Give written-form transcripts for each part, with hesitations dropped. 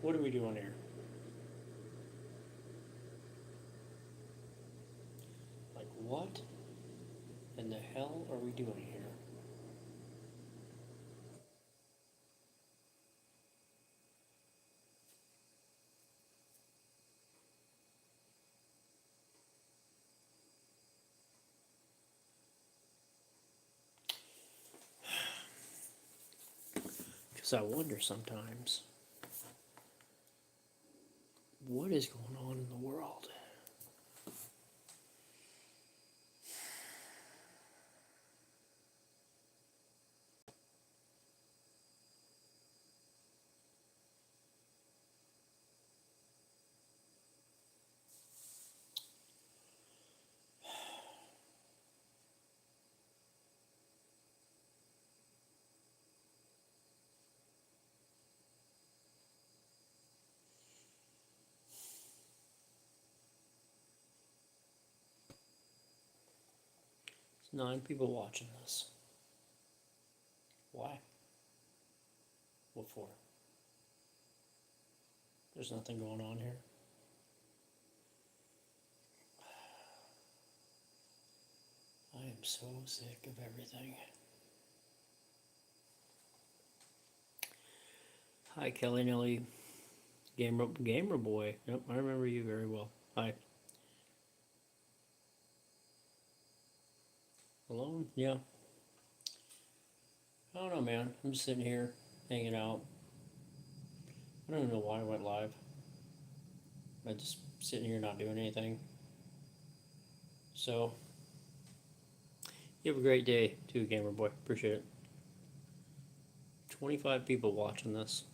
What are we doing here? Like, what in the hell are we doing here? Because I wonder sometimes, what is going on in the world? There's 9 people watching this. Why? What for? There's nothing going on here. I am so sick of everything. Hi, Kelly Nelly, gamer boy. Yep, I remember you very well. Hi. Alone? Yeah. I don't know, man. I'm just sitting here, hanging out. I don't even know why I went live. I'm just sitting here not doing anything. So, you have a great day too, gamer boy. Appreciate it. 25 people watching this.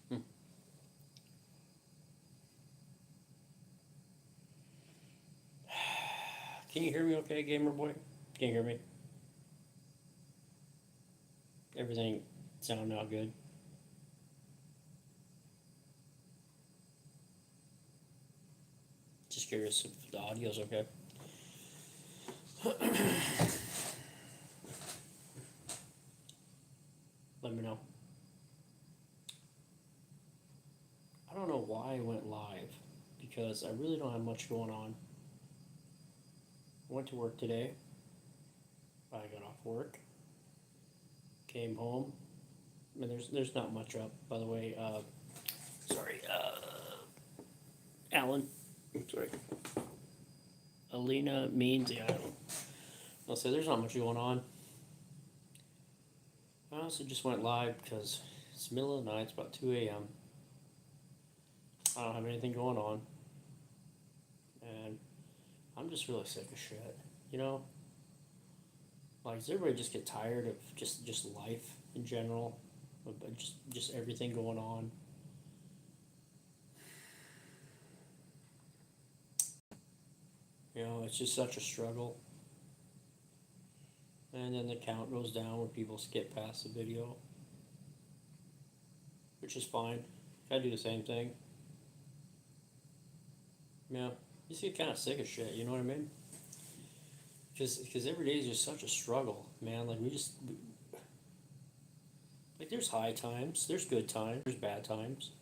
Hmm. Can you hear me okay, gamer boy? Can you hear me? Everything sound out good? Just curious if the audio's okay. Let me know. I don't know why I went live because I really don't have much going on. I went to work today. I got off work. Came home. I mean, there's not much up, by the way. Sorry, Alan. Sorry. Alina means, yeah, I don't. I'll say there's not much going on. I also just went live because it's the middle of the night. It's about 2 a.m. I don't have anything going on, and I'm just really sick of shit. You know, like does everybody just get tired of just life in general, of just everything going on? You know, it's just such a struggle. And then the count goes down when people skip past the video, which is fine. I do the same thing. Yeah, you just get kind of sick of shit. You know what I mean? Because every day is just such a struggle, man. Like like there's high times, there's good times, there's bad times,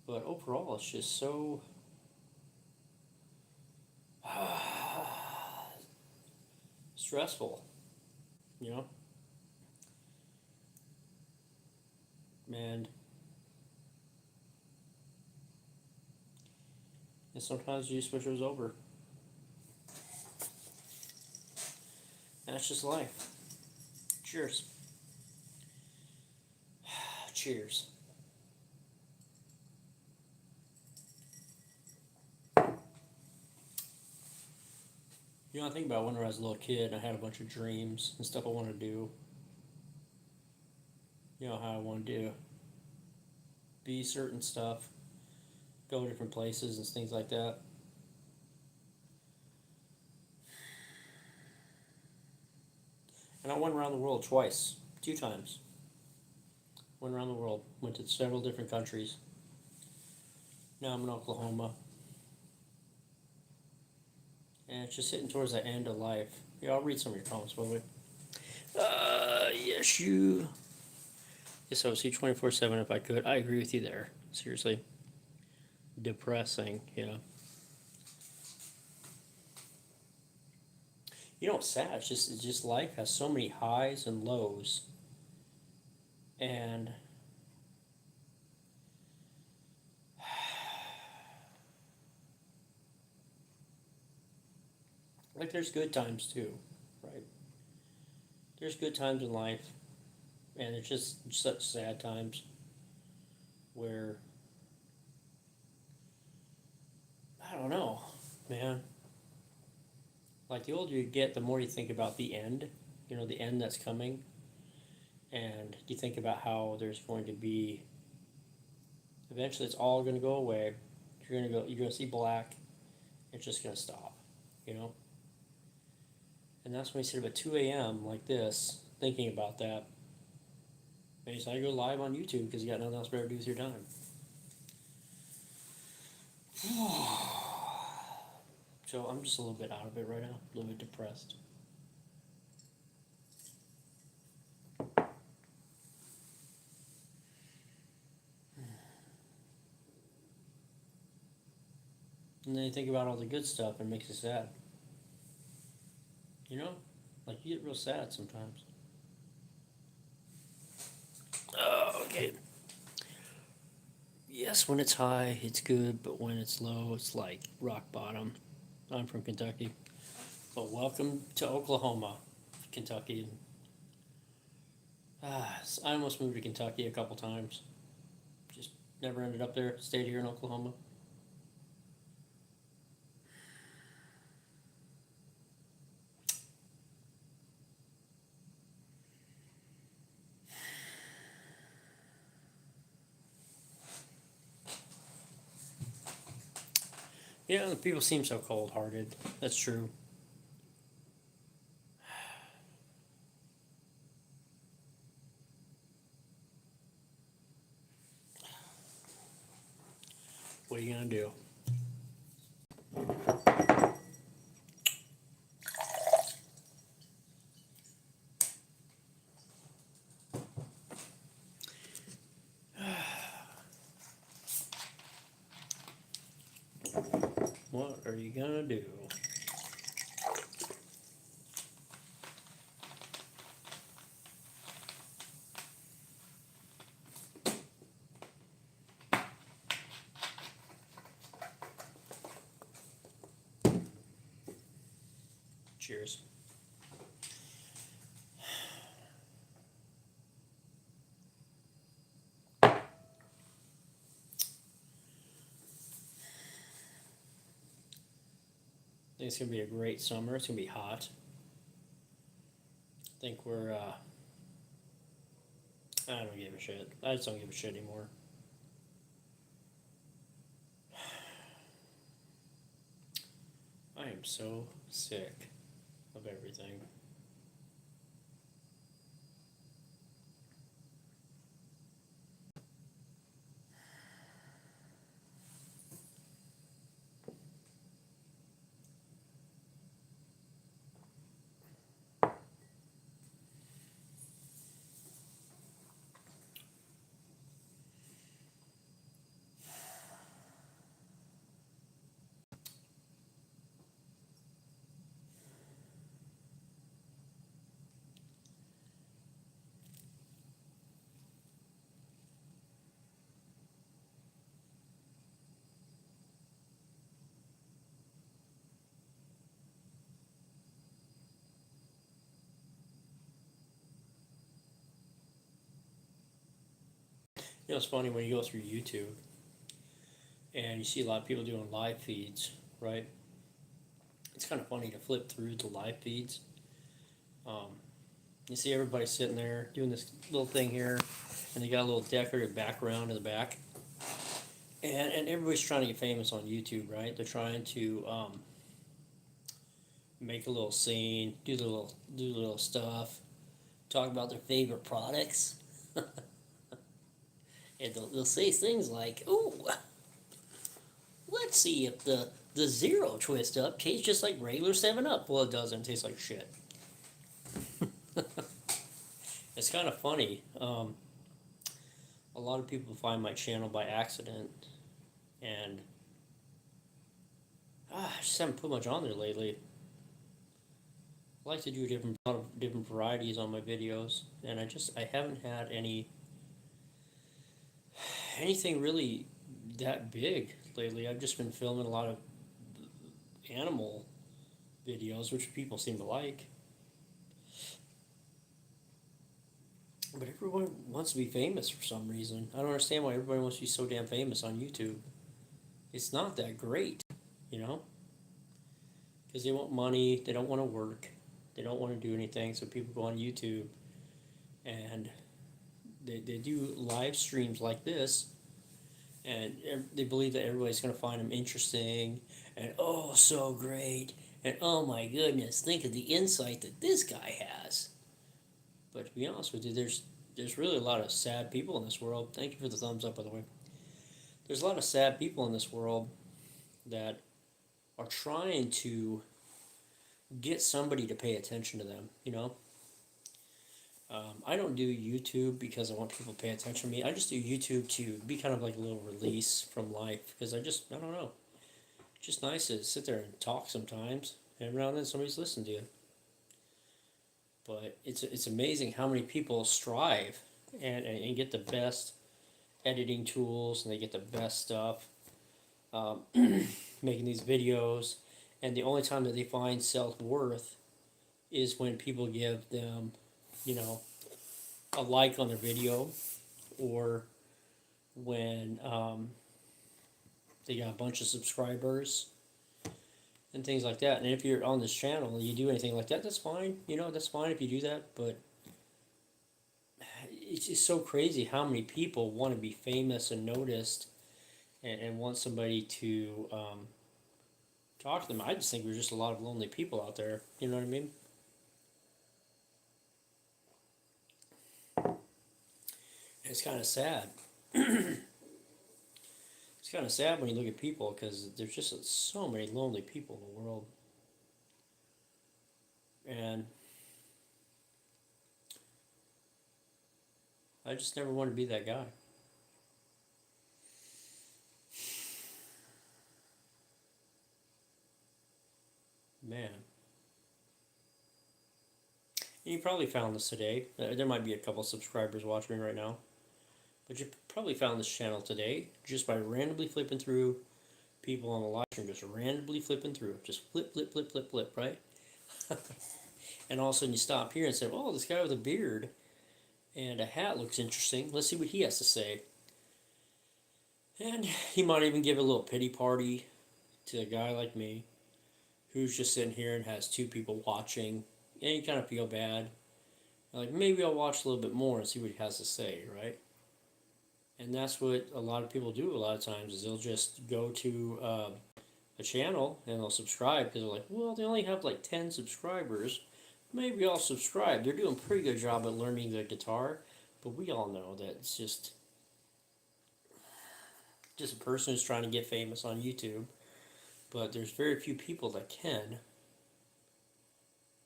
but overall it's just so stressful. You know, and sometimes you just wish it was over. That's just life. Cheers. Cheers. You know, I think about when I was a little kid, I had a bunch of dreams and stuff I wanted to do. You know, how I wanted to be certain stuff, go different places and things like that. And I went around the world twice, 2 times. Went around the world, went to several different countries. Now I'm in Oklahoma. And it's just hitting towards the end of life. Yeah, I'll read some of your comments, will we? Yes, you. Yes, I would see 24/7 if I could. I agree with you there. Seriously. Depressing, yeah. You know what's sad? It's just life has so many highs and lows, and like there's good times too, right? There's good times in life, and it's just such sad times where I don't know, man. Like the older you get, the more you think about the end. You know, the end that's coming, and you think about how there's going to be. Eventually, it's all going to go away. You're gonna go. You're gonna see black. It's just gonna stop. You know. And that's when we sit up at 2 a.m. like this, thinking about that. And you decide to go live on YouTube because you got nothing else better to do with your time. So I'm just a little bit out of it right now, a little bit depressed. And then you think about all the good stuff and it makes you sad. You know? Like you get real sad sometimes. Oh, okay. Yes, when it's high, it's good, but when it's low, it's like rock bottom. I'm from Kentucky. But welcome to Oklahoma, Kentucky. I almost moved to Kentucky a couple times. Just never ended up there. Stayed here in Oklahoma. Yeah, the people seem so cold hearted. That's true. What are you gonna do? What are you gonna do? Cheers. I think it's gonna be a great summer. It's gonna be hot. I think we're. I don't give a shit. I just don't give a shit anymore. I am so sick of everything. You know, it's funny when you go through YouTube and you see a lot of people doing live feeds, right? It's kind of funny to flip through the live feeds. Um, you see everybody sitting there doing this little thing here, and they got a little decorative background in the back. And everybody's trying to get famous on YouTube, right? They're trying to make a little scene, do the little stuff, talk about their favorite products, and they'll say things like, "Ooh, let's see if the zero twist up tastes just like regular 7 Up." Well, it doesn't. It tastes like shit. It's kind of funny. A lot of people find my channel by accident, and I just haven't put much on there lately. I like to do a lot of different varieties on my videos, and I haven't had anything really that big lately. I've just been filming a lot of animal videos, which people seem to like. But everyone wants to be famous for some reason. I don't understand why everybody wants to be so damn famous on YouTube. It's not that great, you know? Because they want money, they don't want to work, they don't want to do anything, so people go on YouTube and they do live streams like this, and they believe that everybody's going to find them interesting and oh, so great, and oh my goodness, think of the insight that this guy has. But to be honest with you, there's really a lot of sad people in this world. Thank you for the thumbs up, by the way. There's a lot of sad people in this world that are trying to get somebody to pay attention to them, you know? I don't do YouTube because I want people to pay attention to me. I just do YouTube to be kind of like a little release from life because I don't know. It's just nice to sit there and talk sometimes. And every now and then somebody's listening to you. But it's amazing how many people strive and get the best editing tools and they get the best stuff making these videos. And the only time that they find self-worth is when people give them, you know, a like on their video, or when they got a bunch of subscribers and things like that. And if you're on this channel and you do anything like that, that's fine. You know, that's fine if you do that. But it's just so crazy how many people want to be famous and noticed and want somebody to talk to them. I just think we're just a lot of lonely people out there. You know what I mean? It's kind of sad. It's kind of sad when you look at people because there's just so many lonely people in the world. And I just never want to be that guy. Man. And you probably found this today. There might be a couple subscribers watching me right now. But you probably found this channel today just by randomly flipping through people on the live stream, just randomly flipping through. Just flip, flip, flip, flip, flip, right? And all of a sudden you stop here and say, oh, this guy with a beard and a hat looks interesting. Let's see what he has to say. And he might even give a little pity party to a guy like me who's just sitting here and has two people watching. And you kind of feel bad. Like, maybe I'll watch a little bit more and see what he has to say, right? And that's what a lot of people do a lot of times is they'll just go to a channel and they'll subscribe because they're like, well, they only have like 10 subscribers. Maybe I'll subscribe. They're doing a pretty good job at learning the guitar, but we all know that it's just a person who's trying to get famous on YouTube. But there's very few people that can,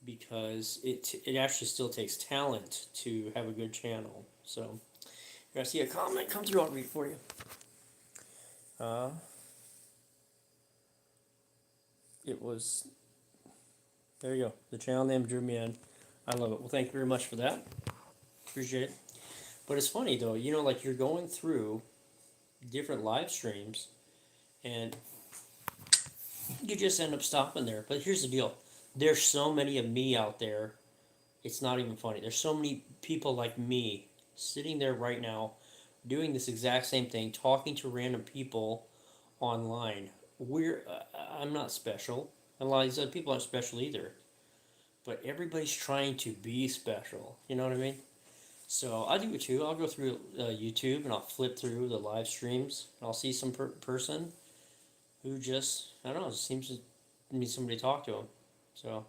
because it actually still takes talent to have a good channel. So if I see a comment come through, I'll read it for you. It was, there you go. The channel name drew me in. I love it. Well, thank you very much for that. Appreciate it. But it's funny though, you know, like you're going through different live streams and you just end up stopping there. But here's the deal. There's so many of me out there. It's not even funny. There's so many people like me sitting there right now doing this exact same thing, talking to random people online. I'm not special. A lot of these other people aren't special either. But everybody's trying to be special. You know what I mean? So I do it too. I'll go through YouTube and I'll flip through the live streams. And I'll see some person who just, I don't know, just seems to need somebody to talk to them. So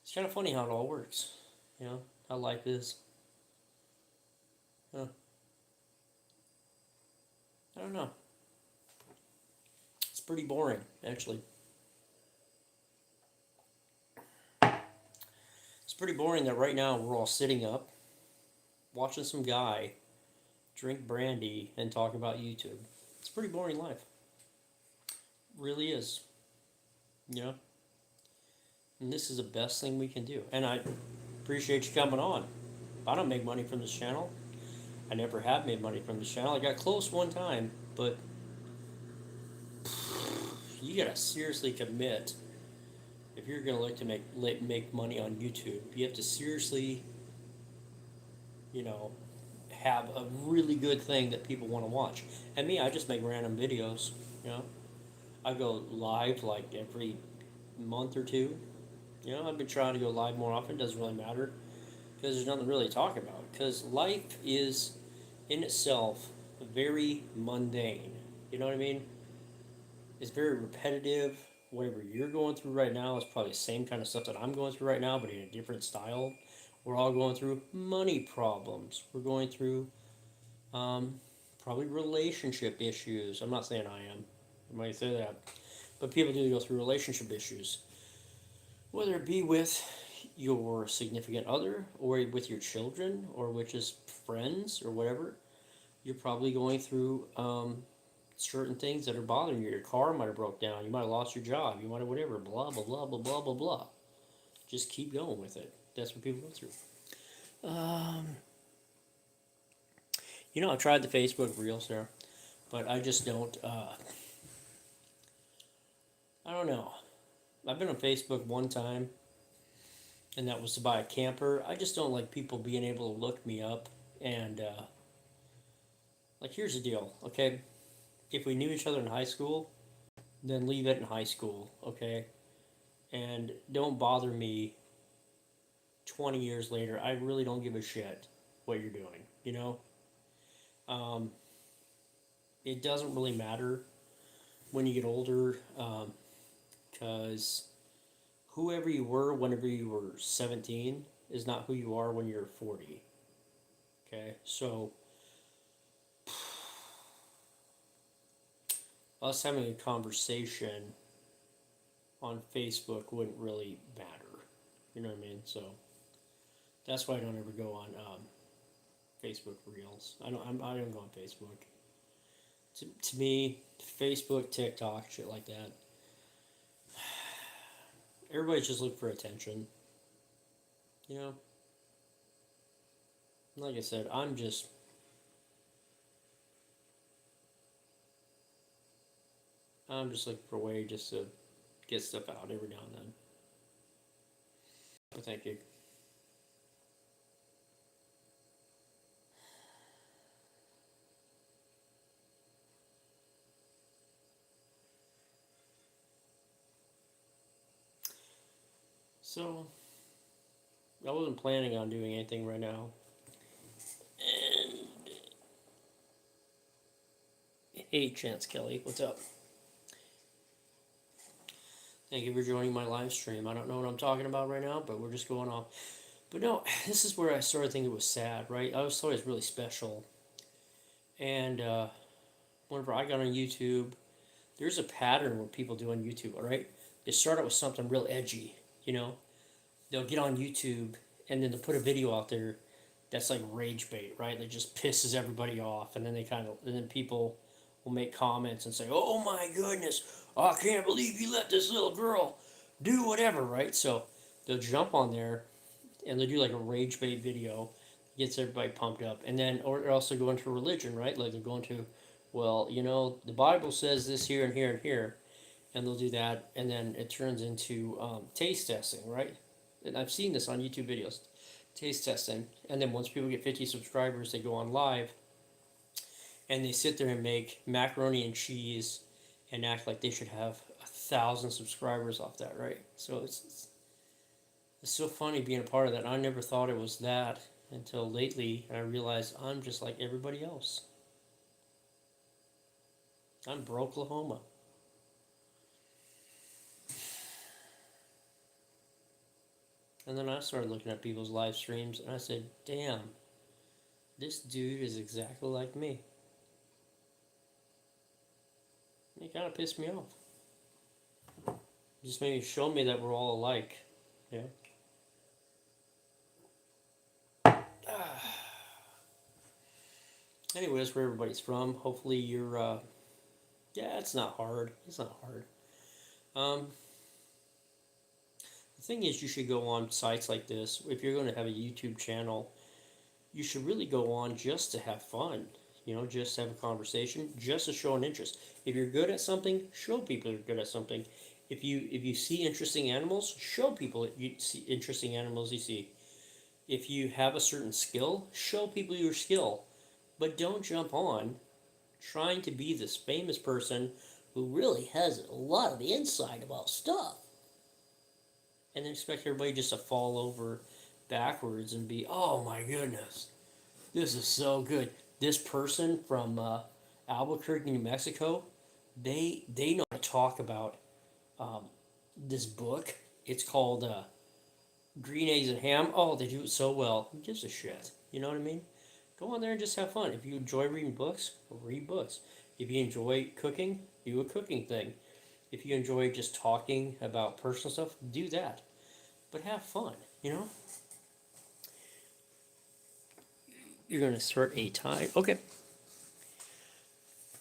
it's kind of funny how it all works. You know, how life is. Huh. I don't know. It's pretty boring, actually. It's pretty boring that right now we're all sitting up, watching some guy drink brandy and talk about YouTube. It's a pretty boring life. Really is. You know? And this is the best thing we can do. And I appreciate you coming on. I don't make money from this channel. I never have made money from this channel. I got close one time, but you gotta seriously commit if you're gonna look to make money on YouTube. You have to seriously, you know, have a really good thing that people want to watch. And me, I just make random videos. You know, I go live like every month or two. You know, I've been trying to go live more often. Doesn't really matter because there's nothing really to talk about. Because life is, in itself, very mundane. You know what I mean? It's very repetitive. Whatever you're going through right now is probably the same kind of stuff that I'm going through right now, but in a different style. We're all going through money problems. We're going through probably relationship issues. I'm not saying I am. I might say that. But people do go through relationship issues. Whether it be with your significant other, or with your children, or with just friends, or whatever. You're probably going through certain things that are bothering you. Your car might have broke down. You might have lost your job. You might have whatever. Blah, blah, blah, blah, blah, blah, blah. Just keep going with it. That's what people go through. You know, I've tried the Facebook Reels there, but I just don't, I don't know. I've been on Facebook one time, and that was to buy a camper. I just don't like people being able to look me up and, like, here's the deal, okay? If we knew each other in high school, then leave it in high school, okay? And don't bother me 20 years later. I really don't give a shit what you're doing, you know? It doesn't really matter when you get older, because whoever you were whenever you were 17 is not who you are when you're 40, okay? So, us having a conversation on Facebook wouldn't really matter. You know what I mean? So that's why I don't ever go on Facebook Reels. I don't go on Facebook. To me, Facebook, TikTok, shit like that. Everybody's just looking for attention. You know? Like I said, I'm just looking for a way just to get stuff out every now and then. But thank you. So, I wasn't planning on doing anything right now. And hey, Chance Kelly, what's up? Thank you for joining my live stream. I don't know what I'm talking about right now, but we're just going off. But no, this is where I started thinking it was sad, right? I was thought it was really special. And whenever I got on YouTube, there's a pattern what people do on YouTube, all right? They start out with something real edgy, you know? They'll get on YouTube and then they'll put a video out there that's like rage bait, right? That just pisses everybody off, and then and then people will make comments and say, "Oh my goodness, I can't believe you let this little girl do whatever," right? So they'll jump on there and they'll do like a rage bait video, gets everybody pumped up, and then or also go into religion, right? Like they're going to, well, you know, the Bible says this here and here and here, and they'll do that, and then it turns into taste testing, right? And I've seen this on YouTube videos, taste testing, and then once people get 50 subscribers, they go on live, and they sit there and make macaroni and cheese, and act like they should have 1,000 subscribers off that, right? So it's so funny being a part of that. I never thought it was that until lately, and I realized I'm just like everybody else. I'm broke, lahoma. And then I started looking at people's live streams, and I said, damn, this dude is exactly like me. It kind of pissed me off. It just maybe showed me that we're all alike. Yeah. Anyway, that's where everybody's from. Hopefully you're, yeah, it's not hard. It's not hard. Um, the thing is, you should go on sites like this. If you're going to have a YouTube channel, you should really go on just to have fun. You know, just have a conversation, just to show an interest. If you're good at something, show people you're good at something. If you see interesting animals, show people you see interesting animals you see. If you have a certain skill, show people your skill. But don't jump on trying to be this famous person who really has a lot of the insight about stuff. And then expect everybody just to fall over backwards and be, oh my goodness, this is so good. This person from Albuquerque, New Mexico, they know how to talk about um, this book. It's called Green Eggs and Ham. Oh, they do it so well. Who gives a shit? You know what I mean? Go on there and just have fun. If you enjoy reading books, read books. If you enjoy cooking, do a cooking thing. If you enjoy just talking about personal stuff, do that. But have fun, you know? You're going to start a time. Okay.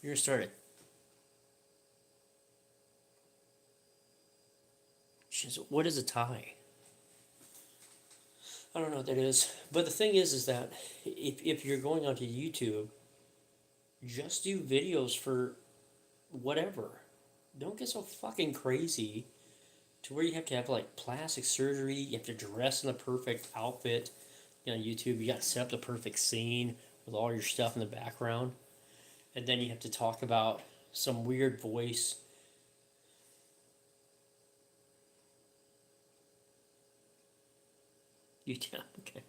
You're going to start it. What is a tie? I don't know what that is. But the thing is that if you're going onto YouTube, just do videos for whatever. Don't get so fucking crazy to where you have to have like plastic surgery, you have to dress in the perfect outfit. You know, YouTube, you got to set up the perfect scene with all your stuff in the background. And then you have to talk about some weird voice. Yeah, okay.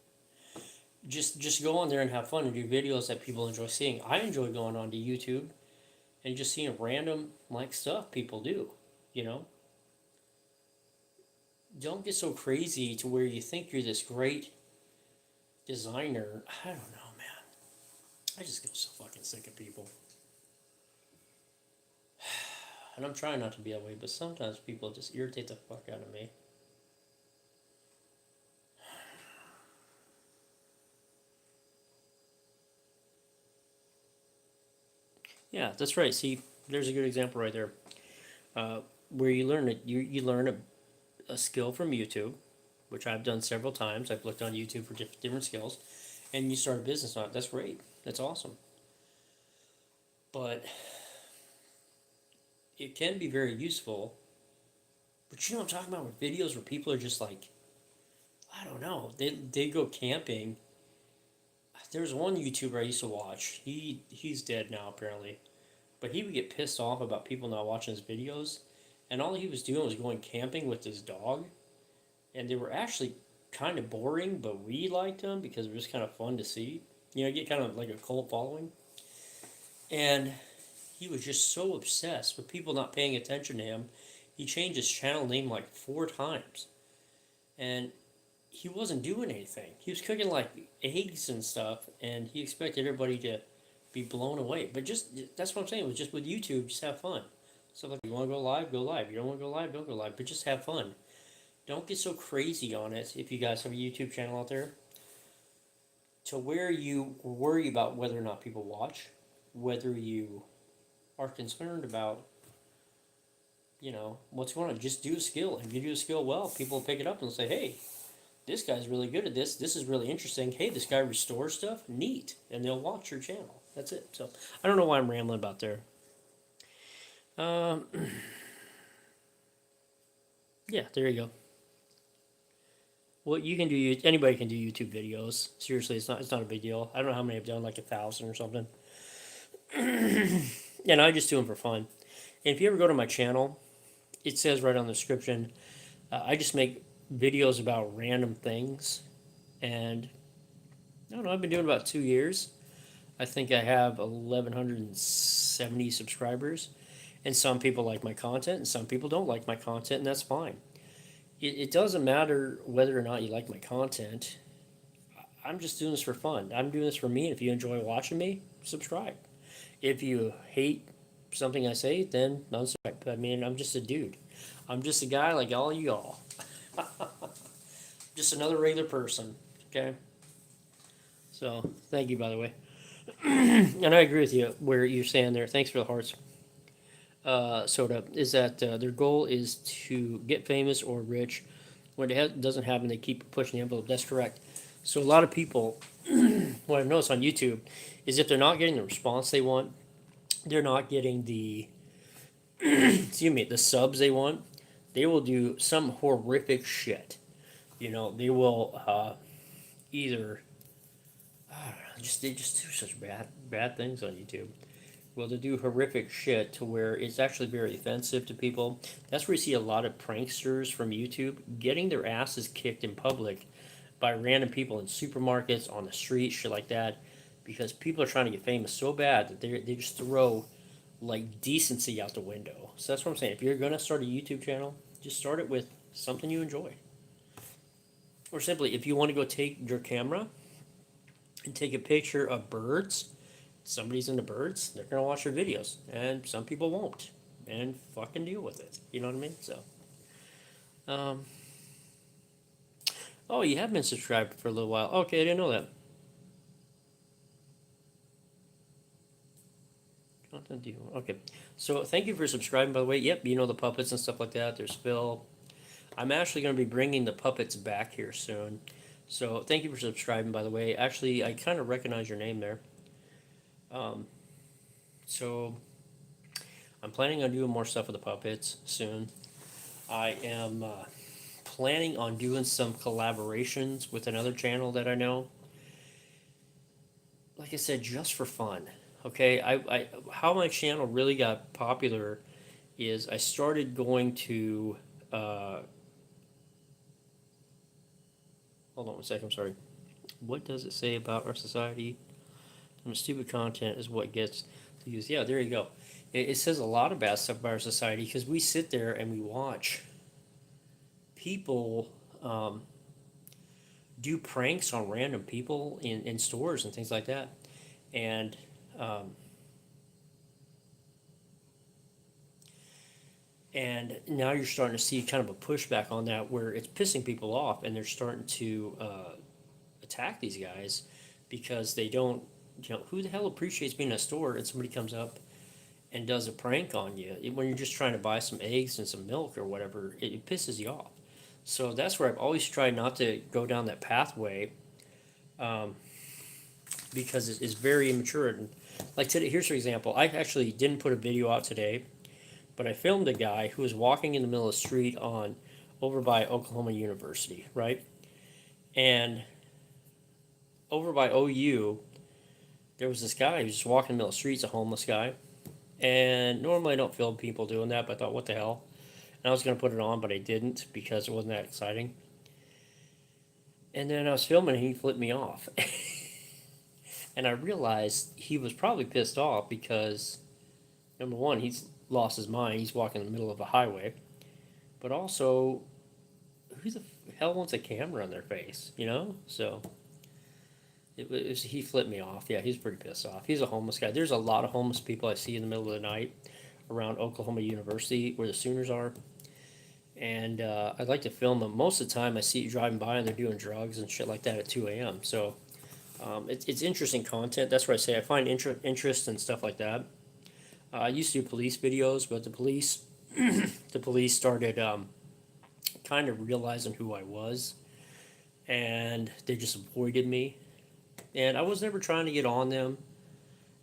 Just go on there and have fun and do videos that people enjoy seeing. I enjoy going onto YouTube and just seeing random like stuff people do, you know? Don't get so crazy to where you think you're this great designer. I don't know, man. I just get so fucking sick of people. And I'm trying not to be that way, but sometimes people just irritate the fuck out of me. Yeah, that's right. See, there's a good example right there, where you learn it. You learn a skill from YouTube, which I've done several times. I've looked on YouTube for different skills, and you start a business on it. That's great. That's awesome. But it can be very useful. But you know what I'm talking about with videos where people are just like, I don't know, they go camping. There's one YouTuber I used to watch. He's dead now apparently, but he would get pissed off about people not watching his videos, and all he was doing was going camping with his dog, and they were actually kind of boring, but we liked them because it was kind of fun to see. You know, get kind of like a cult following, and he was just so obsessed with people not paying attention to him. He changed his channel name like 4 times, and he wasn't doing anything. He was cooking like eggs and stuff, and he expected everybody to be blown away. But just that's what I'm saying. It was just with YouTube, just have fun. So like, you want to go live, go live. You don't want to go live, don't go live. But just have fun. Don't get so crazy on it. If you guys have a YouTube channel out there, to where you worry about whether or not people watch, whether you are concerned about, you know, what's going on. Just do a skill. If you do a skill well, people will pick it up and say, hey, this guy's really good at this. This is really interesting. Hey, this guy restores stuff. Neat. And they'll watch your channel. That's it. So I don't know why I'm rambling about there. Yeah, there you go. Well, you can do. Anybody can do YouTube videos. Seriously, it's not a big deal. I don't know how many I've done, like 1,000 or something. And I just do them for fun. And if you ever go to my channel, it says right on the description, I just make videos about random things. And I don't know, I've been doing about 2 years. I think I have 1,170 subscribers. And some people like my content, and some people don't like my content, and that's fine. It doesn't matter whether or not you like my content. I'm just doing this for fun. I'm doing this for me, and if you enjoy watching me, subscribe. If you hate something I say, then unsubscribe. I mean, I'm just a dude. I'm just a guy like all y'all. Just another regular person. Okay? So, thank you, by the way. And I agree with you where you're saying there. Thanks for the hearts. Soda is that their goal is to get famous or rich. When it doesn't happen, they keep pushing the envelope. That's correct. So a lot of people, what I've noticed on YouTube, is if they're not getting the response they want, they're not getting the excuse me the subs they want. They will do some horrific shit. They will either I don't know, just they just do such bad things on YouTube. Well, to do horrific shit to where it's actually very offensive to people. That's where you see a lot of pranksters from YouTube getting their asses kicked in public by random people in supermarkets, on the street, shit like that, because people are trying to get famous so bad that they just throw like decency out the window. So that's what I'm saying. If you're gonna start a YouTube channel, just start it with something you enjoy, or simply if you want to go take your camera and take a picture of birds. Somebody's into birds, they're gonna watch your videos, and some people won't, and fucking deal with it. You know what I mean? So, um, oh, you have been subscribed for a little while. Okay, I didn't know that. Content deal. Okay, so thank you for subscribing. By the way, yep, the puppets and stuff like that. There's Phil. I'm actually gonna be bringing the puppets back here soon. So thank you for subscribing. By the way, actually, I kind of recognize your name there. Um, so I'm planning on doing more stuff with the puppets soon. I am planning on doing some collaborations with another channel that I know. Like I said, just for fun. Okay, how my channel really got popular is I started going to. Hold on one second. I'm sorry. What does it say about our society? And stupid content is what gets to use. Yeah, there you go. It says a lot of bad stuff about our society because we sit there and we watch people do pranks on random people in stores and things like that. And um, and now you're starting to see kind of a pushback on that where it's pissing people off and they're starting to attack these guys because they don't, who the hell appreciates being in a store and somebody comes up and does a prank on you when you're just trying to buy some eggs and some milk or whatever, it pisses you off. So that's where I've always tried not to go down that pathway um, because it's very immature. And like today, here's for example, I actually didn't put a video out today, but I filmed a guy who was walking in the middle of the street on over by Oklahoma University, right? And over by OU, there was this guy who was just walking in the middle of the street, a homeless guy. And normally I don't film people doing that, but I thought, what the hell? And I was going to put it on, but I didn't because it wasn't that exciting. And then I was filming and he flipped me off. And I realized he was probably pissed off because, number one, he's lost his mind. He's walking in the middle of a highway. But also, who the hell wants a camera on their face, So he flipped me off. Yeah, he's pretty pissed off. He's a homeless guy. There's a lot of homeless people I see in the middle of the night around Oklahoma University where the Sooners are. And I'd like to film them. Most of the time I see you driving by and they're doing drugs and shit like that at 2 a.m. So it's interesting content. That's what I say. I find interest in stuff like that. I used to do police videos, but the police started kind of realizing who I was, and they just avoided me. And I was never trying to get on them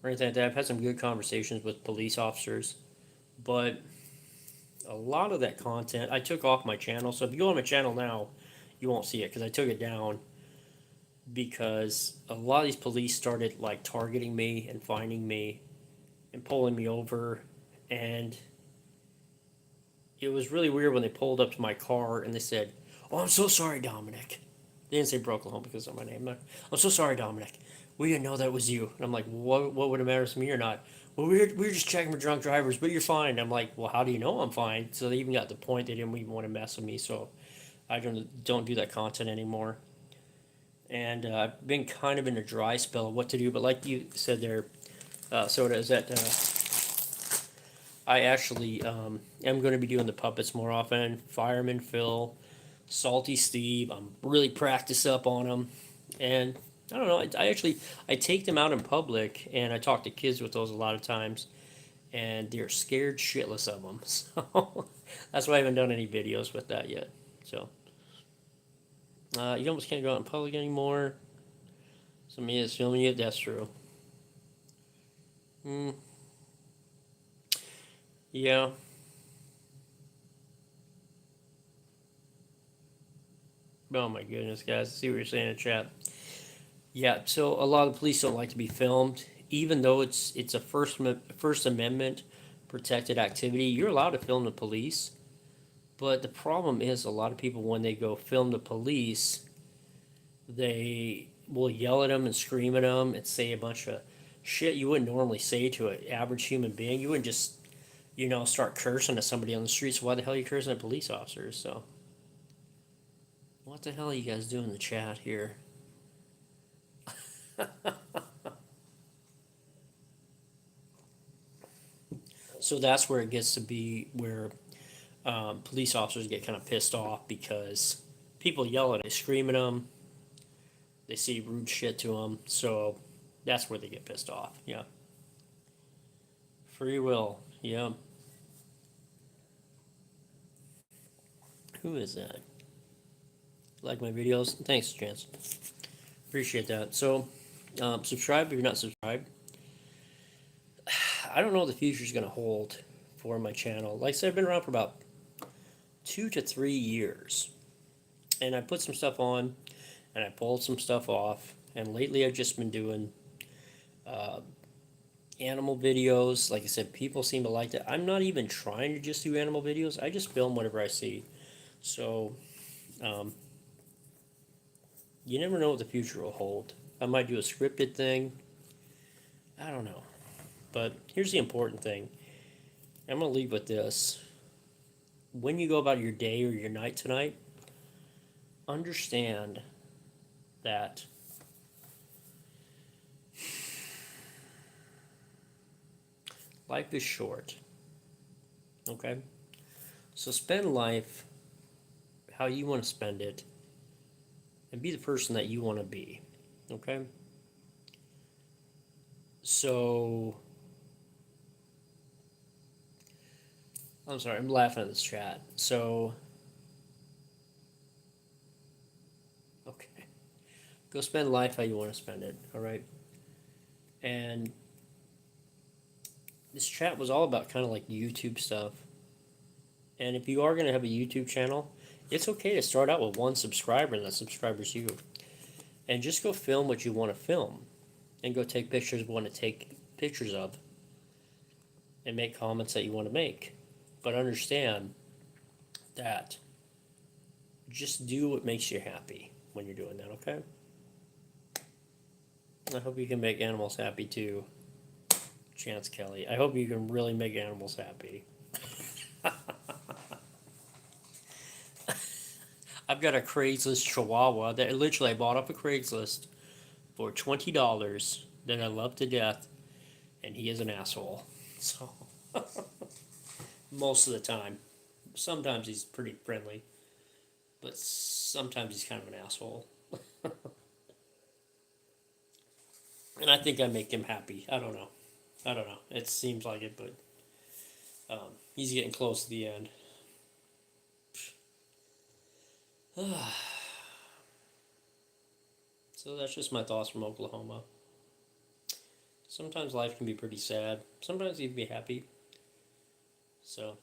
or anything like that. I've had some good conversations with police officers, but a lot of that content I took off my channel. So if you go on my channel now, you won't see it because I took it down because a lot of these police started like targeting me and finding me and pulling me over, and it was really weird when they pulled up to my car and they said, "Oh, I'm so sorry, Dominic." They didn't say Brooklyn because of my name. "I'm so sorry, Dominic. We didn't know that was you." And I'm like, what would it matter to me or not? "Well, we were just checking for drunk drivers, but you're fine." And I'm like, "Well, how do you know I'm fine?" So they even got the point they didn't even want to mess with me. So I don't do that content anymore. And I've been kind of in a dry spell of what to do. But like you said there, Soda, is that I actually am going to be doing the puppets more often. Fireman Phil, Salty Steve. I'm really practiced up on them, and I don't know. I take them out in public and I talk to kids with those a lot of times, and they're scared shitless of them. So that's why I haven't done any videos with that yet. So you almost can't go out in public anymore. Somebody is filming you. That's true. Mm, yeah. Oh my goodness, guys. I see what you're saying in chat. Yeah. So a lot of police don't like to be filmed, even though it's a First Amendment protected activity. You're allowed to film the police, but the problem is a lot of people when they go film the police, they will yell at them and scream at them and say a bunch of shit you wouldn't normally say to an average human being. You wouldn't just, start cursing at somebody on the streets. Why the hell are you cursing at police officers? So, what the hell are you guys doing in the chat here? So that's where it gets to be where police officers get kind of pissed off because people yell at them, they scream at them, they say rude shit to them. So that's where they get pissed off. Yeah. Free will. Yeah. Who is that? Like my videos? Thanks, Chance. Appreciate that. So, subscribe if you're not subscribed. I don't know what the future is going to hold for my channel. Like I said, I've been around for about 2 to 3 years. And I put some stuff on and I pulled some stuff off. And lately I've just been doing uh, animal videos. Like I said, people seem to like that. I'm not even trying to just do animal videos. I just film whatever I see. So, um, you never know what the future will hold. I might do a scripted thing. I don't know. But here's the important thing. I'm going to leave with this. When you go about your day or your night tonight, understand that life is short. Okay? So spend life how you want to spend it and be the person that you want to be. Okay? So, I'm sorry, I'm laughing at this chat. So, okay. Go spend life how you want to spend it, all right? And this chat was all about kind of like YouTube stuff. And if you are going to have a YouTube channel, it's okay to start out with one subscriber and that subscriber's you. And just go film what you want to film. And go take pictures you want to take pictures of. And make comments that you want to make. But understand that just do what makes you happy when you're doing that, okay? I hope you can make animals happy too, Chance Kelly. I hope you can really make animals happy. I've got a Craigslist Chihuahua that literally I bought off of Craigslist for $20 that I love to death, and he is an asshole. So, most of the time. Sometimes he's pretty friendly, but sometimes he's kind of an asshole. And I think I make him happy. I don't know. It seems like it, but he's getting close to the end. So that's just my thoughts from Oklahoma. Sometimes life can be pretty sad. Sometimes you can be happy. So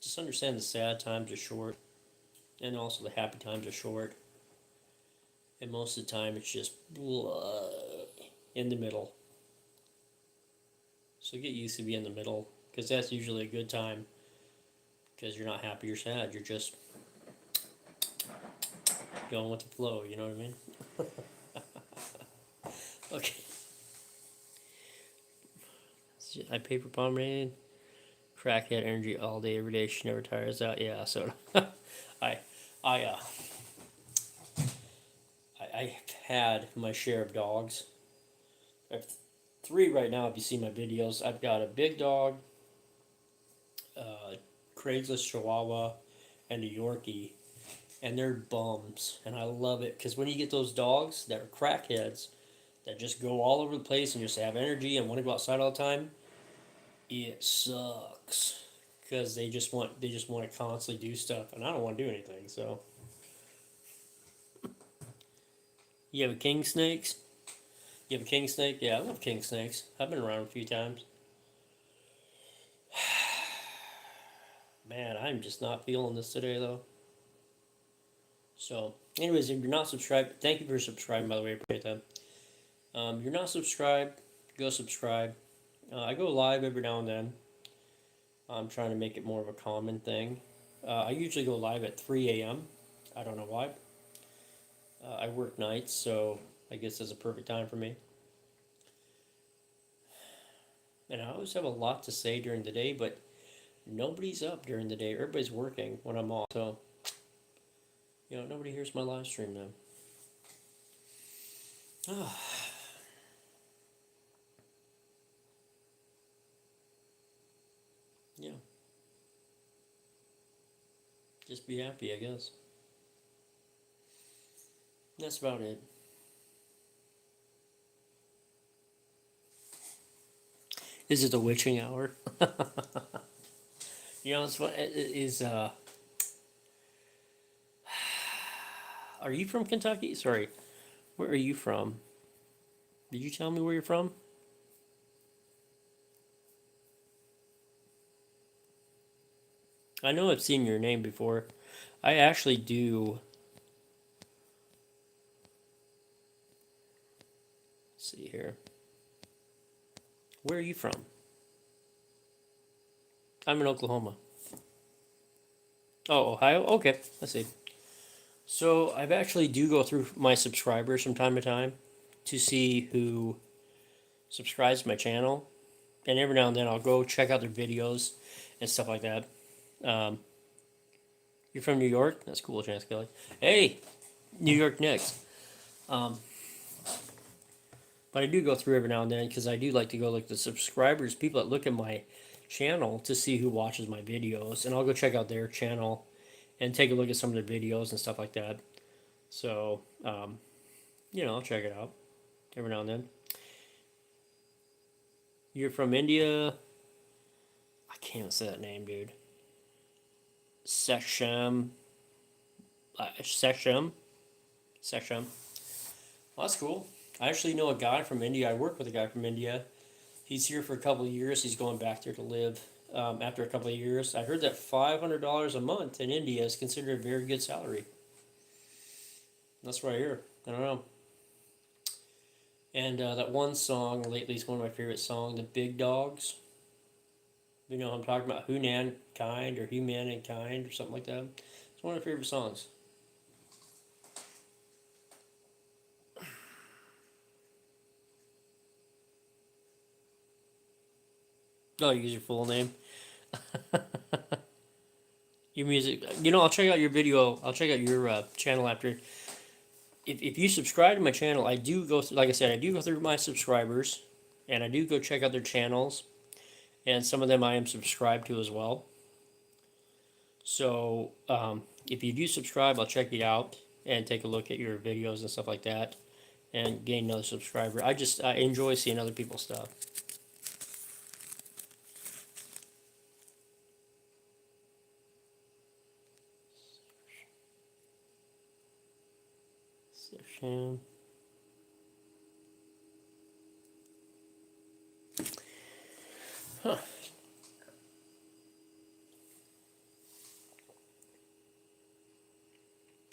just understand the sad times are short, and also the happy times are short. And most of the time, it's just in the middle. So get used to being in the middle, because that's usually a good time. Because you're not happy or sad, you're just going with the flow. You know what I mean? Okay. I paper pomade, crackhead energy all day, every day. She never tires out. Yeah. So, I I've had my share of dogs. I have 3 right now. If you see my videos, I've got a big dog, Craigslist Chihuahua, and a Yorkie. and they're bums, and I love it because when you get those dogs that are crackheads that just go all over the place and just have energy and want to go outside all the time, it sucks because they just want to constantly do stuff, and I don't want to do anything. So you have a king snakes. You have a king snake? Yeah, I love king snakes. I've been around a few times. Man, I'm just not feeling this today though. So, anyways, if you're not subscribed, thank you for subscribing. By the way, I appreciate that. You're not subscribed, go subscribe. I go live every now and then. I'm trying to make it more of a common thing. I usually go live at 3 a.m. I don't know why. I work nights, so I guess that's a perfect time for me. And I always have a lot to say during the day, but nobody's up during the day. Everybody's working when I'm off, so nobody hears my live stream now. Yeah, just be happy, I guess. That's about it. Is it the witching hour? It's what is. Are you from Kentucky? Sorry, where are you from? Did you tell me where you're from? I know I've seen your name before. I actually do. Let's see here. Where are you from? I'm in Oklahoma. Oh, Ohio? Okay, I see. So I've actually do go through my subscribers from time to time to see who subscribes to my channel, and every now and then I'll go check out their videos and stuff like that. Um, you're from New York? That's cool, Chance Kelly. Hey, New York Knicks. Um, but I do go through every now and then because I do like to go look at the subscribers, people that look at my channel to see who watches my videos, and I'll go check out their channel and take a look at some of their videos and stuff like that. So, I'll check it out every now and then. You're from India. I can't even say that name, dude. Seshem. Seshem. Seshem. Well, that's cool. I actually know a guy from India. I work with a guy from India. He's here for a couple of years. He's going back there to live after a couple of years. I heard that $500 a month in India is considered a very good salary. That's what I hear. I don't know. And that one song lately is one of my favorite songs, The Big Dogs. You know what I'm talking about? Hunan Kind or Human and Kind or something like that. It's one of my favorite songs. Oh, you use your full name. Your music. I'll check out your video. I'll check out your channel after. If you subscribe to my channel, I do go through, like I said, I do go through my subscribers, and I do go check out their channels, and some of them I am subscribed to as well. So if you do subscribe, I'll check it out and take a look at your videos and stuff like that, and gain another subscriber. I enjoy seeing other people's stuff. Session. Huh.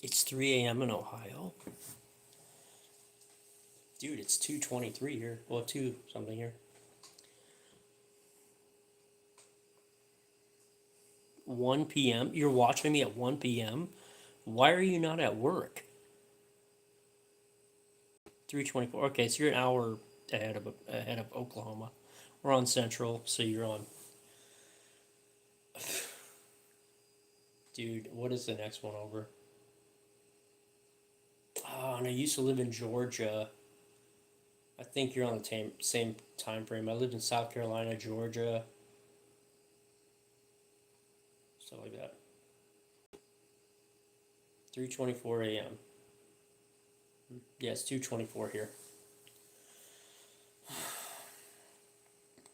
It's 3 a.m. in Ohio. Dude, it's 2:23 here. Well, 2 something here. 1 p.m. You're watching me at 1 p.m. Why are you not at work? 3:24. Okay, so you're an hour ahead of Oklahoma. We're on Central, so you're on. Dude, what is the next one over? Oh, and I used to live in Georgia. I think you're on the same time frame. I lived in South Carolina, Georgia, stuff like that. 3:24 a.m. Yeah, it's 2:24 here.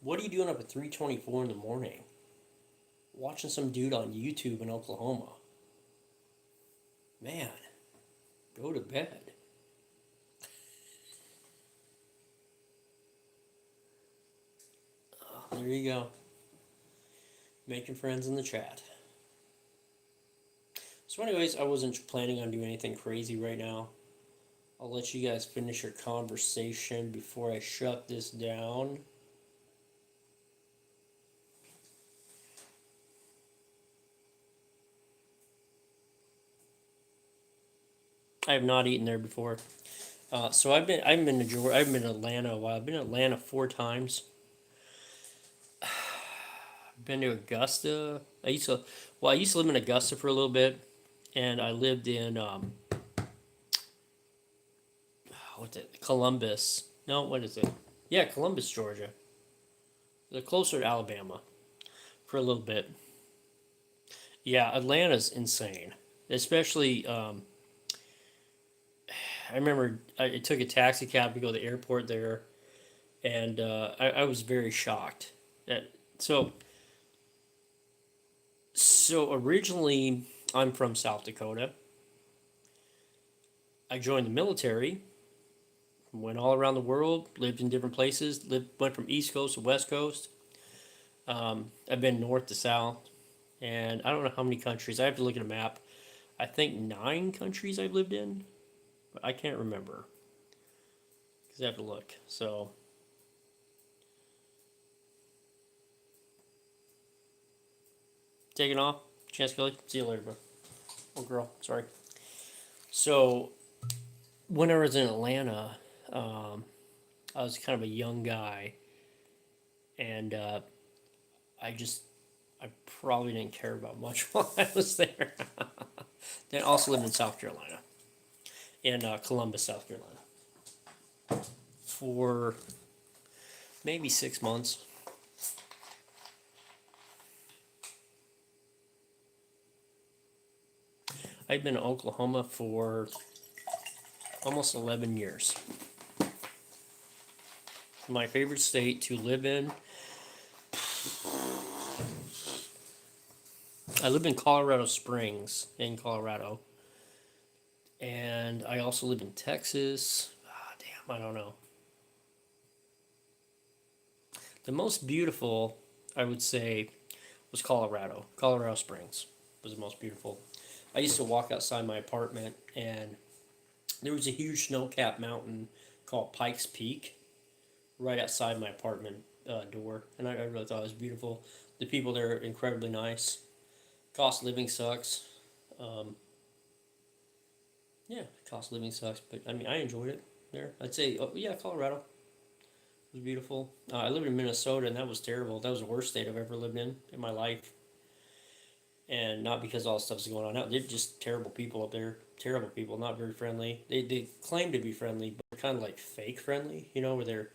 What are you doing up at 3:24 in the morning? Watching some dude on YouTube in Oklahoma. Man, go to bed. There you go. Making friends in the chat. So anyways, I wasn't planning on doing anything crazy right now. I'll let you guys finish your conversation before I shut this down. I have not eaten there before. So I've been to Georgia, I've been to Atlanta a while. I've been to Atlanta 4 times. I've been to Augusta. I used to live in Augusta for a little bit, and I lived in what's it? Columbus. No, what is it? Yeah, Columbus, Georgia. They're closer to Alabama for a little bit. Yeah, Atlanta's insane. Especially, I remember I took a taxi cab to go to the airport there, and I was very shocked. That, so, so originally, I'm from South Dakota. I joined the military, went all around the world, lived in different places, went from East Coast to West Coast. I've been north to south, and I don't know how many countries. I have to look at a map. I think 9 countries I've lived in, but I can't remember because I have to look. So, taking off. Chance Kelly. See you later, bro. Oh, girl. Sorry. So, when I was in Atlanta, I was kind of a young guy, and I just I probably didn't care about much while I was there. Then I also lived in South Carolina, in Columbus, South Carolina, for maybe 6 months. I've been in Oklahoma for almost 11 years. My favorite state to live in. I live in Colorado Springs, in Colorado. And I also live in Texas. Damn, I don't know. The most beautiful, I would say, was Colorado. Colorado Springs was the most beautiful. I used to walk outside my apartment, and there was a huge snow-capped mountain called Pikes Peak right outside my apartment door, and I really thought it was beautiful. The people there are incredibly nice. Cost of living sucks. Um, yeah, cost of living sucks, but I mean, I enjoyed it there. I'd say, oh, yeah, Colorado was beautiful. I lived in Minnesota, and that was terrible. That was the worst state I've ever lived in my life. And not because all stuff's going on now. They're just terrible people up there. Terrible people, not very friendly. They claim to be friendly, but they're kind of like fake friendly, where they're,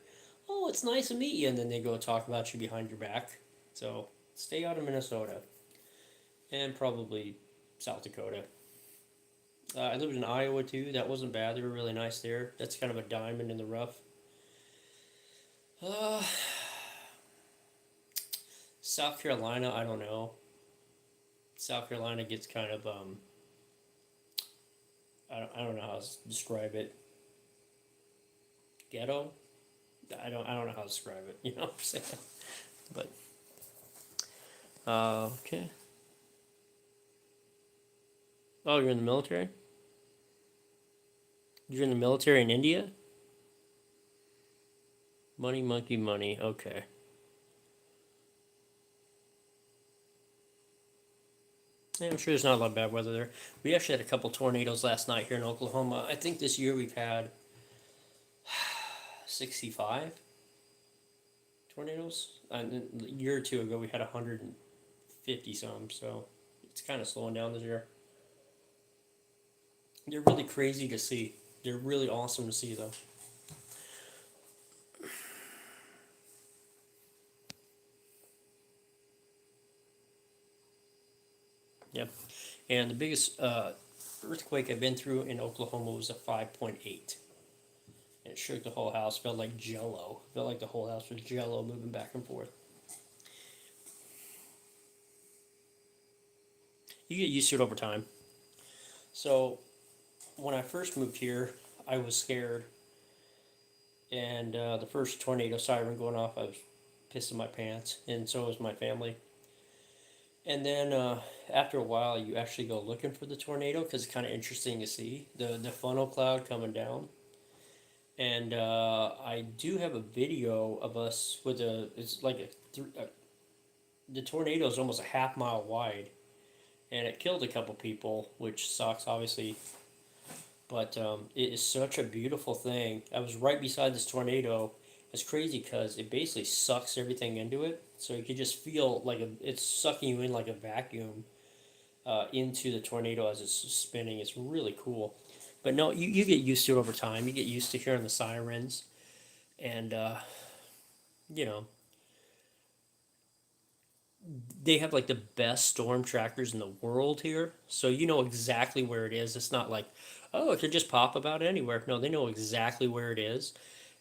oh, it's nice to meet you, and then they go talk about you behind your back. So stay out of Minnesota and probably South Dakota. I lived in Iowa too. That wasn't bad. They were really nice there. That's kind of a diamond in the rough. Uh, South Carolina, I don't know. South Carolina gets kind of I don't know how to describe it. Ghetto. I don't know how to describe it. You know what I'm saying? But okay. Oh, you're in the military? You're in the military in India? Money, monkey, money. Okay. Yeah, I'm sure there's not a lot of bad weather there. We actually had a couple tornadoes last night here in Oklahoma. I think this year we've had 65 tornadoes. And a year or two ago we had 150 some, so it's kind of slowing down this year. They're really crazy to see. They're really awesome to see, though. Yep. And the biggest earthquake I've been through in Oklahoma was a 5.8. And it shook the whole house. Felt like jello. Felt like the whole house was jello moving back and forth. You get used to it over time. So when I first moved here, I was scared. And the first tornado siren going off, I was pissing my pants. And so was my family. And then after a while, you actually go looking for the tornado because it's kind of interesting to see the funnel cloud coming down. And I do have a video of us with it's like the tornado is almost a half mile wide, and it killed a couple people, which sucks, obviously. But it is such a beautiful thing. I was right beside this tornado. It's crazy because it basically sucks everything into it, so you can just feel like it's sucking you in like a vacuum into the tornado as it's spinning. It's really cool. But no, you get used to it over time. You get used to hearing the sirens, and you know they have like the best storm trackers in the world here. So you know exactly where it is. It's not like, oh, it could just pop about anywhere. No, they know exactly where it is,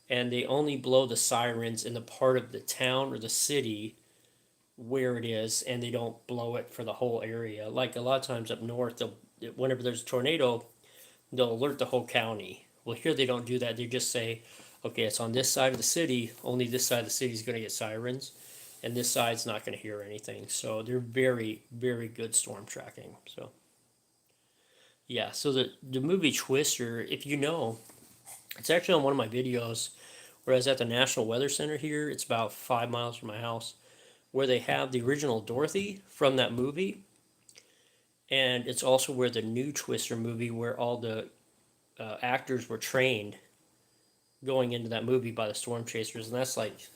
and they only blow the sirens in the part of the town or the city where it is, and they don't blow it for the whole area. Like a lot of times up north, they'll whenever there's a tornado, they'll alert the whole county. Well, here they don't do that. They just say, okay, it's on this side of the city. Only this side of the city is going to get sirens, and this side's not going to hear anything. So they're very, very good storm tracking. So yeah. So the movie Twister, if you know, it's actually on one of my videos. Where I was at the National Weather Center here. It's about 5 miles from my house, where they have the original Dorothy from that movie, and it's also where the new Twister movie, where all the actors were trained going into that movie by the storm chasers, and that's like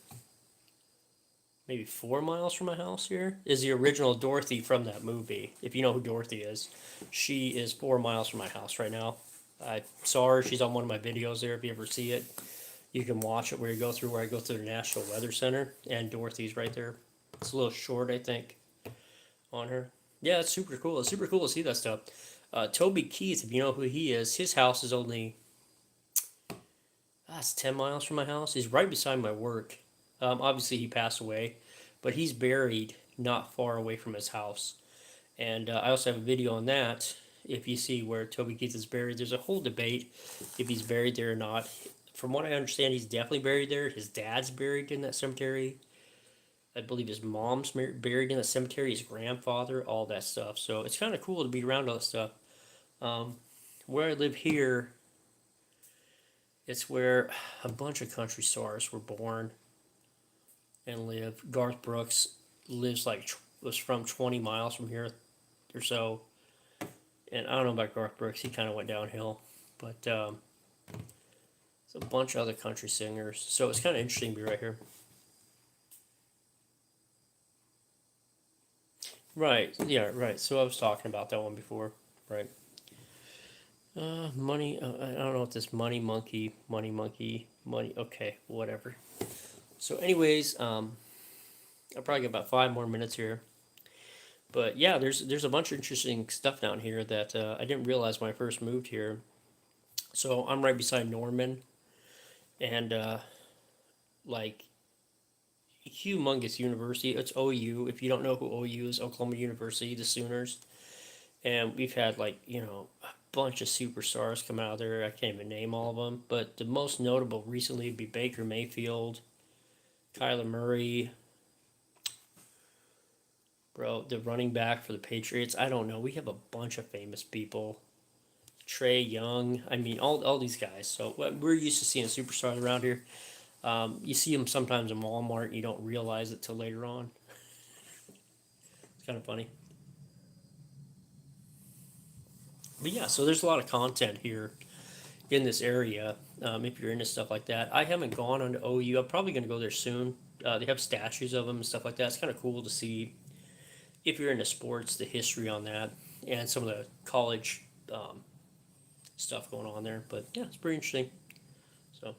maybe 4 miles from my house here, is the original Dorothy from that movie. If you know who Dorothy is, she is 4 miles from my house right now. I saw her. She's on one of my videos there. If you ever see it, you can watch it where I go through the National Weather Center, and Dorothy's right there. It's a little short, I think, on her. Yeah, it's super cool. It's super cool to see that stuff. Toby Keith, if you know who he is, his house is only it's 10 miles from my house. He's right beside my work. Obviously, he passed away, but he's buried not far away from his house. And I also have a video on that. If you see where Toby Keith is buried, there's a whole debate if he's buried there or not. From what I understand, he's definitely buried there. His dad's buried in that cemetery. I believe his mom's buried in the cemetery, his grandfather, all that stuff. So it's kind of cool to be around all that stuff. Where I live here, it's where a bunch of country stars were born and live. Garth Brooks was from 20 miles from here or so. And I don't know about Garth Brooks, he kind of went downhill. But there's a bunch of other country singers. So it's kind of interesting to be right here. Right. Yeah. Right. So I was talking about that one before. Right. Money. I don't know what this money monkey. Money. Okay. Whatever. So, anyways, I'll probably get about 5 more minutes here. But yeah, there's a bunch of interesting stuff down here that I didn't realize when I first moved here. So I'm right beside Norman, and like humongous university. It's OU. If you don't know who OU is, Oklahoma University, the Sooners. And we've had like, a bunch of superstars come out of there. I can't even name all of them. But the most notable recently would be Baker Mayfield, Kyler Murray, bro, the running back for the Patriots. I don't know. We have a bunch of famous people. Trey Young. I mean, all these guys. So we're used to seeing superstars around here. You see them sometimes in Walmart and you don't realize it till later on. It's kind of funny. But yeah, so there's a lot of content here in this area if you're into stuff like that. I haven't gone on to OU. I'm probably going to go there soon. They have statues of them and stuff like that. It's kind of cool to see, if you're into sports, the history on that and some of the college stuff going on there. But yeah, it's pretty interesting. So.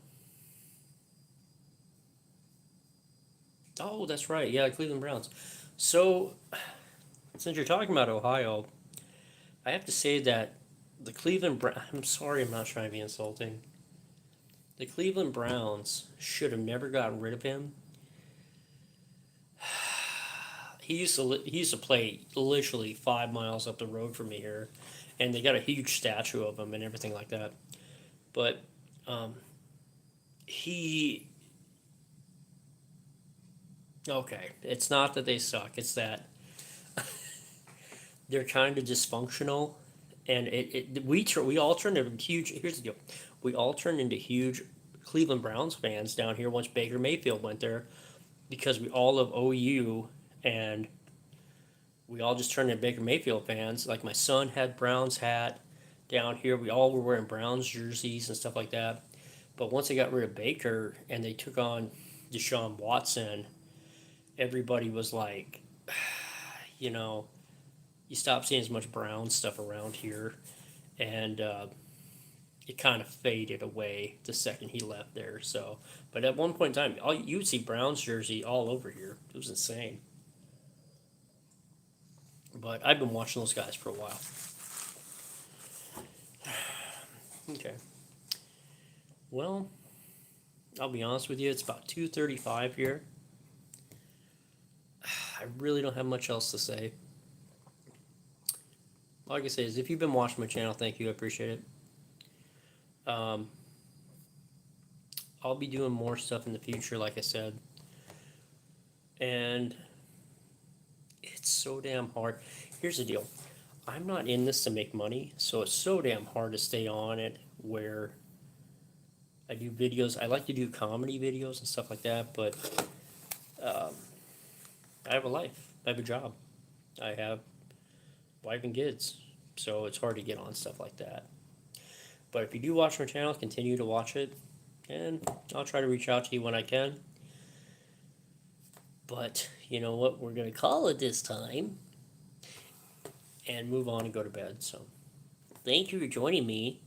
Oh, that's right. Yeah, Cleveland Browns. So, since you're talking about Ohio, I have to say that The Cleveland Browns. I'm sorry, I'm not trying to be insulting. The Cleveland Browns should have never gotten rid of him. He used to play literally 5 miles up the road from me here, and they got a huge statue of him and everything like that. But um, he okay. It's not that they suck. It's that they're kind of dysfunctional, and we all turned into huge. Here's the deal: we all turned into huge Cleveland Browns fans down here once Baker Mayfield went there, because we all love OU, and we all just turned into Baker Mayfield fans. Like my son had Browns hat down here. We all were wearing Browns jerseys and stuff like that. But once they got rid of Baker and they took on Deshaun Watson, everybody was like, you know, you stop seeing as much Brown stuff around here, and it kind of faded away the second he left there. So, but at one point in time, you would see Browns jersey all over here. It was insane. But I've been watching those guys for a while. Okay. Well, I'll be honest with you. It's about 2:35 here. I really don't have much else to say. All I can say is, if you've been watching my channel, thank you. I appreciate it. I'll be doing more stuff in the future, like I said. And it's so damn hard. Here's the deal. I'm not in this to make money, so it's so damn hard to stay on it where I do videos. I like to do comedy videos and stuff like that, but I have a life. I have a job. I have wife and kids, so it's hard to get on stuff like that. But if you do watch my channel, continue to watch it, and I'll try to reach out to you when I can. But you know what? We're going to call it this time and move on and go to bed. So thank you for joining me.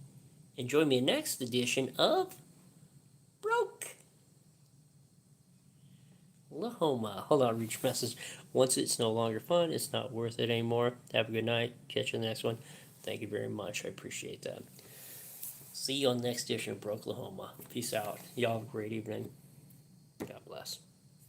And join me in the next edition of Broke Lahoma. Hold on, reach message. Once it's no longer fun, it's not worth it anymore. Have a good night. Catch you in the next one. Thank you very much. I appreciate that. See you on the next edition of Broke Lahoma. Peace out. Y'all have a great evening. God bless.